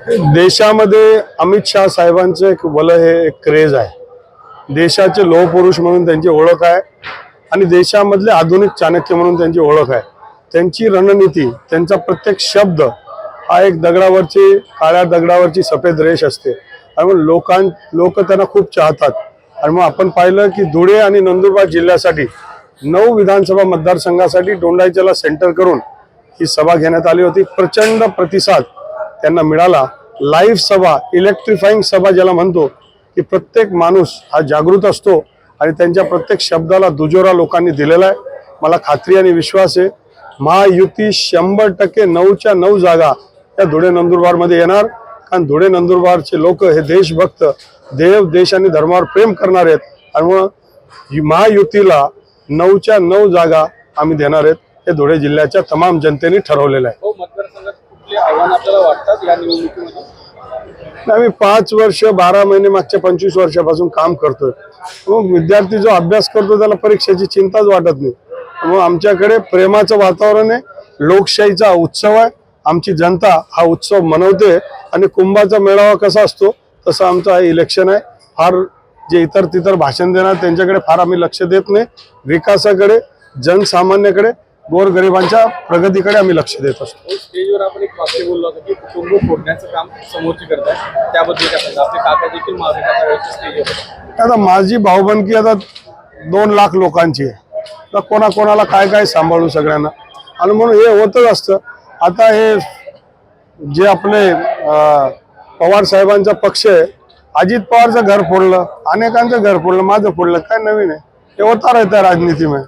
देशामध्ये अमित शाह साहेबांचं एक हे एक क्रेज आहे। देशाचे लोह पुरुष म्हणून त्यांची ओळख आहे आणि देशामधले आधुनिक चाणक्य म्हणून त्यांची ओळख आहे। त्यांची रणनीती, त्यांचा प्रत्येक शब्द हा एक दगडावरची, काळ्या दगडावरची सफेद रेष असते आणि लोक त्यांना खूप चाहतात। आणि मग आपण पाहिलं की धुळे आणि नंदुरबार जिल्ह्यासाठी 9 विधानसभा मतदारसंघासाठी दोंडाईच्याला सेंटर करून ही सभा घेण्यात आली होती। प्रचंड प्रतिसाद त्यांना मिळाला। लाईव्ह सभा, इलेक्ट्रिफाइंग सभा ज्याला म्हणतो, की प्रत्येक माणूस हा जागृत असतो आणि त्यांच्या प्रत्येक शब्दाला दुजोरा लोकांनी दिलेला आहे। मला खात्री आणि विश्वास आहे महायुती 100% 9च्या 9 जागा या धुळे नंदुरबार मध्ये येणार। कारण धुळे नंदुरबारचे लोक हे देशभक्त, देव देश आणि धर्मावर प्रेम करणार आहेत आणि मग महायुतीला 9च्या 9 जागा आम्ही देणार आहेत। हे धुळे जिल्ह्याच्या तमाम जनतेने ठरवलेलं आहे। आव्हान आपल्याला वाटतात या निवडणुकीमध्ये? आम्ही 5 वर्ष 12 महिने मागच्या 25 वर्षापासून काम करतोय। मग विद्यार्थी जो अभ्यास करतो त्याला परीक्षेची चिंताच वाटत नाही। मग आमच्याकडे प्रेमाचं वातावरण आहे, लोकशाहीचा उत्सव आहे। आमची जनता हा उत्सव मनवते आणि कुंभाचा मेळावा कसा असतो तसं आमचं हे इलेक्शन आहे। फार जे इतर तितर भाषण देणार त्यांच्याकडे फार आम्ही लक्ष देत नाही। विकासाकडे, जनसामान्याकडे, गोरगरिबांच्या प्रगतीकडे आम्ही लक्ष देत असतो। स्टेजवर आपण एक वाक्य बोललो होतो की कुटुंब फोडण्याचं काम समोरची करतात, त्याबद्दल काय सांगता? आपले काका देखील माझे काका स्टेजवर आता माझी भाऊबंदकी आता 2 लाख लोकांची आहे। तर कोणाकोणाला काय काय सांभाळू सगळ्यांना, आणि म्हणून हे होतच असतं। आता हे जे आपले पवार साहेबांचा पक्ष आहे, अजित पवारचं घर फोडलं, अनेकांचं घर फोडलं, माझं फोडलं, काय नवीन आहे? हे होता रहता राजनीती में।